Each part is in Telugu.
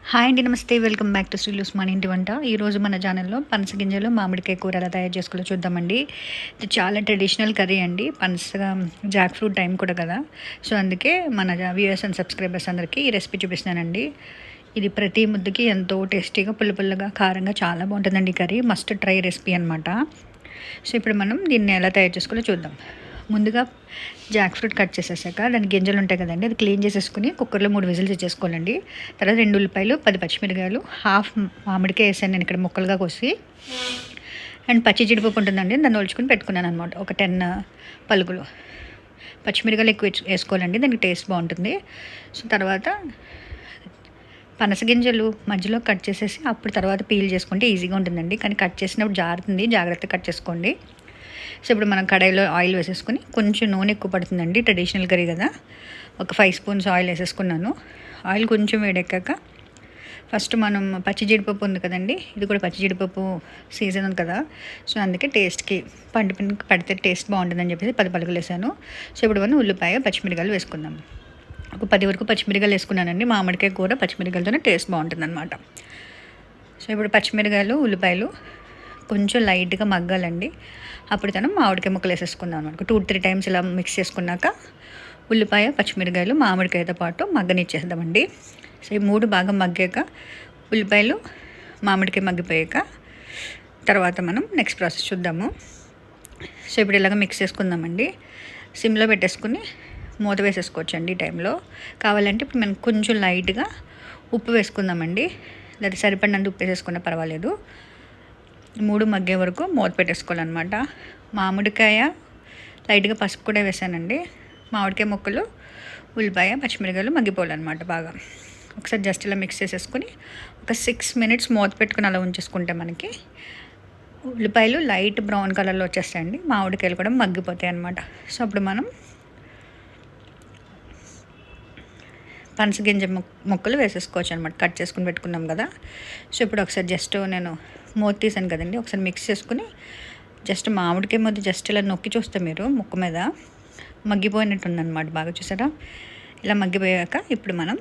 హాయ్ అండి, నమస్తే. వెల్కమ్ బ్యాక్ టు శ్రీలూస్ మన ఇంటి వంట. ఈరోజు మన ఛానల్లో పనస గింజలు మామిడికాయ కూర ఎలా తయారు చేసుకోవాలో చూద్దామండి. ఇది చాలా ట్రెడిషనల్ కర్రీ అండి. పనస జాక్ ఫ్రూట్ టైం కూడా కదా, సో అందుకే మన వ్యూయర్స్ అండ్ సబ్స్క్రైబర్స్ అందరికీ ఈ రెసిపీ చూపిస్తున్నానండి. ఇది ప్రతి ముద్దకి ఎంతో టేస్టీగా పుల్లగా కారంగా చాలా బాగుంటుందండి. ఈ కర్రీ మస్ట్ ట్రై రెసిపీ అనమాట. సో ఇప్పుడు మనం దీన్ని ఎలా తయారు చేసుకోవాలో చూద్దాం. ముందుగా జాక్ ఫ్రూట్ కట్ చేసేసాక దాని గింజలు ఉంటాయి కదండి, అది క్లీన్ చేసేసుకుని కుక్కర్లో 3 విజిల్స్ ఇచ్చేసుకోవాలండి. తర్వాత 2 ఉల్లిపాయలు, 10 పచ్చిమిరకాయలు, హాఫ్ మామిడికాయ వేసాను నేను ఇక్కడ ముక్కలుగా కోసి. అండ్ పచ్చి జీడిపప్పు ఉంటుందండి, దాన్ని ఒలుచుకుని పెట్టుకున్నాను అనమాట. ఒక 10 పలుకులు. పచ్చిమిరకాయలు ఎక్కువ వేసుకోవాలండి, దానికి టేస్ట్ బాగుంటుంది. సో తర్వాత పనస గింజలు మధ్యలో కట్ చేసేసి అప్పుడు తర్వాత పీల్ చేసుకుంటే ఈజీగా ఉంటుందండి. కానీ కట్ చేసినప్పుడు జాగ్రత్తగా కట్ చేసుకోండి. సో ఇప్పుడు మనం కడాయిలో ఆయిల్ వేసేసుకుని, కొంచెం నూనె ఎక్కువ పడుతుందండి, ట్రెడిషనల్ కర్రీ కదా. ఒక 5 స్పూన్స్ ఆయిల్ వేసేసుకున్నాను. ఆయిల్ కొంచెం వేడెక్కాక ఫస్ట్ మనం పచ్చి జీడిపప్పు ఉంది కదండి, ఇది కూడా పచ్చి జీడిపప్పు సీజన్ ఉంది కదా, సో అందుకే టేస్ట్కి పడితే టేస్ట్ బాగుంటుందని చెప్పేసి 10 పలుకులు వేసాను. సో ఇప్పుడు మనం ఉల్లిపాయ, పచ్చిమిరకాయలు వేసుకుందాం. ఒక 10 వరకు పచ్చిమిరకాయలు వేసుకున్నానండి. మామిడికాయ కూర పచ్చిమిరకాయలతోనే టేస్ట్ బాగుంటుంది అనమాట. సో ఇప్పుడు పచ్చిమిరకాయలు, ఉల్లిపాయలు కొంచెం లైట్గా మగ్గాలండి. అప్పుడు మామిడికాయ ముక్కలు వేసేసుకుందాం అనమాట. 2-3 టైమ్స్ ఇలా మిక్స్ చేసుకున్నాక ఉల్లిపాయ, పచ్చిమిరకాయలు మామిడికాయతో పాటు మగ్గనిచ్చేద్దామండి. సో ఈ 3 బాగా మగ్గాక, ఉల్లిపాయలు, మామిడికాయ మగ్గిపోయాక తర్వాత మనం నెక్స్ట్ ప్రాసెస్ చూద్దాము. సో ఇప్పుడు ఇలాగ మిక్స్ చేసుకుందామండి. సిమ్లో పెట్టేసుకుని మూత వేసేసుకోవచ్చండి. ఈ టైంలో కావాలంటే ఇప్పుడు మనం కొంచెం లైట్గా ఉప్పు వేసుకుందామండి. లేదా సరిపడినంత ఉప్పు వేసేసుకున్నా పర్వాలేదు. 3 మగ్గే వరకు మూత పెట్టేసుకోవాలన్నమాట. మామిడికాయ లైట్గా పసుపు కూడా వేసానండి. మామిడికాయ ముక్కలు, ఉల్లిపాయ, పచ్చిమిరకాయలు మగ్గిపోవాలన్నమాట బాగా. ఒకసారి జస్ట్ ఇలా మిక్స్ చేసేసుకుని ఒక 6 మినిట్స్ మూత పెట్టుకుని అలా ఉంచేసుకుంటే మనకి ఉల్లిపాయలు లైట్ బ్రౌన్ కలర్లో వచ్చేస్తాయండి. మామిడికాయలు కూడా మగ్గిపోతాయి అన్నమాట. సో అప్పుడు మనం పనసగింజ ముక్కలు వేసేసుకోవచ్చు అనమాట. కట్ చేసుకుని పెట్టుకున్నాం కదా. సో ఇప్పుడు ఒకసారి జస్ట్ నేను మూత తీసాను కదండి, ఒకసారి మిక్స్ చేసుకుని జస్ట్ మామిడికాయ ముద్ద జస్ట్ ఇలా నొక్కి చూస్తే మీరు ముక్క మీద మగ్గిపోయినట్టు ఉందన్నమాట. బాగా చూసారా, ఇలా మగ్గిపోయాక ఇప్పుడు మనం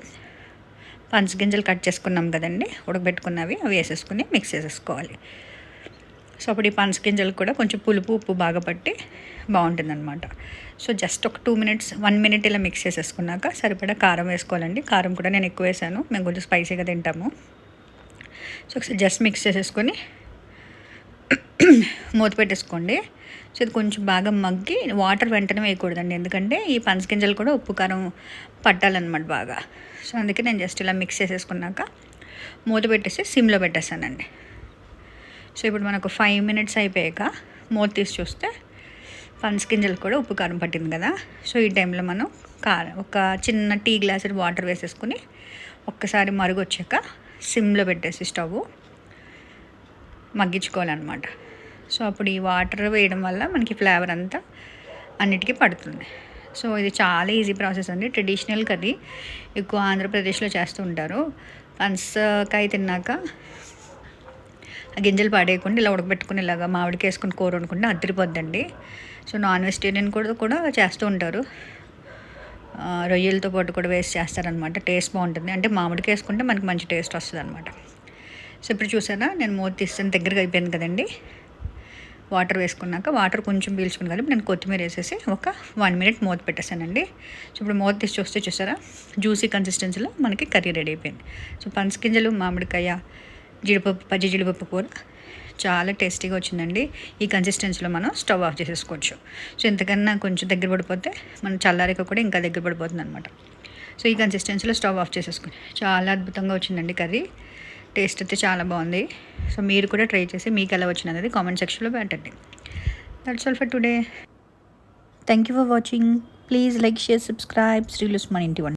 పనసగింజలు కట్ చేసుకున్నాం కదండి, ఉడకబెట్టుకున్నవి, అవి వేసేసుకుని మిక్స్ చేసేసుకోవాలి. సో అప్పుడు ఈ పనసగింజలు కూడా కొంచెం పులుపు, ఉప్పు బాగా పట్టి బాగుంటుందన్నమాట. సో జస్ట్ ఒక 2 మినిట్స్, 1 మినిట్ ఇలా మిక్స్ చేసేసుకున్నాక సరిపడా కారం వేసుకోవాలండి. కారం కూడా నేను ఎక్కువ వేసాను, మేము కొంచెం స్పైసీగా తింటాము. సో ఒకసారి జస్ట్ మిక్స్ చేసేసుకొని మూత పెట్టేసుకోండి. సో ఇది కొంచెం బాగా మగ్గి, వాటర్ వెంటనే వేయకూడదండి, ఎందుకంటే ఈ పనసగింజలు కూడా ఉప్పు కారం పట్టాలన్నమాట బాగా. సో అందుకే నేను జస్ట్ ఇలా మిక్స్ చేసేసుకున్నాక మూత పెట్టేసి సిమ్లో పెట్టేస్తానండి. సో ఇప్పుడు మనకు 5 మినిట్స్ అయిపోయాక మూత తీసి చూస్తే పనసగింజలు కూడా ఉప్పు కారం పట్టింది కదా. సో ఈ టైంలో మనం ఒక చిన్న టీ గ్లాస్ వాటర్ వేసేసుకుని ఒక్కసారి మరుగు వచ్చాక సిమ్లో పెట్టేసి స్టవ్ మగ్గించుకోవాలన్నమాట. సో అప్పుడు ఈ వాటర్ వేయడం వల్ల మనకి ఫ్లేవర్ అంతా అన్నిటికీ పడుతుంది. సో ఇది చాలా ఈజీ ప్రాసెస్ అండి. ట్రెడిషనల్ కర్రీ, ఎక్కువ ఆంధ్రప్రదేశ్లో చేస్తూ ఉంటారు. పనసకాయ తిన్నాక ఆ గింజలు పాడేయకుండా ఇలా ఉడకబెట్టుకుని ఇలాగా మామిడికాయ వేసుకుని కూర వండుకుంటే అదిరిపోద్దండి. సో నాన్ వెజిటేరియన్ కూడా చేస్తూ ఉంటారు. రొయ్యలతో పాటు కూడా వేసి చేస్తారనమాట. టేస్ట్ బాగుంటుంది. అంటే మామిడికాయ వేసుకుంటే మనకి మంచి టేస్ట్ వస్తుంది అనమాట. సో ఇప్పుడు చూసారా, నేను మూత తీస్తాను, దగ్గరగా అయిపోయింది కదండి. వాటర్ వేసుకున్నాక వాటర్ కొంచెం పీల్చుకుని కలిపి నేను కొత్తిమీర వేసేసి ఒక 1 మినిట్ మూత పెట్టేసానండి. సో ఇప్పుడు మూత తీసి చూస్తే చూసారా, జ్యూసీ కన్సిస్టెన్సీలో మనకి కర్రీ రెడీ అయిపోయింది. సో పనసగింజలు, మామిడికాయ, జీడిపప్పు, పచ్చి జీడిపప్పు కూర చాలా టేస్టీగా వచ్చిందండి. ఈ కన్సిస్టెన్సీలో మనం స్టవ్ ఆఫ్ చేసేసుకోవచ్చు. సో ఇంతకన్నా కొంచెం దగ్గర పడిపోతే మనం చల్లారిక కూడా ఇంకా దగ్గర పడిపోతుంది అనమాట. సో ఈ కన్సిస్టెన్సీలో స్టవ్ ఆఫ్ చేసేసుకుని చాలా అద్భుతంగా వచ్చిందండి కర్రీ. టేస్ట్ అయితే చాలా బాగుంది. సో మీరు కూడా ట్రై చేసి మీకు ఎలా వచ్చినది కామెంట్ సెక్షన్లో పెట్టండి. That's all for today. Thank you for watching. Please like, share, subscribe Sreelu's మన ఇంటి వంట.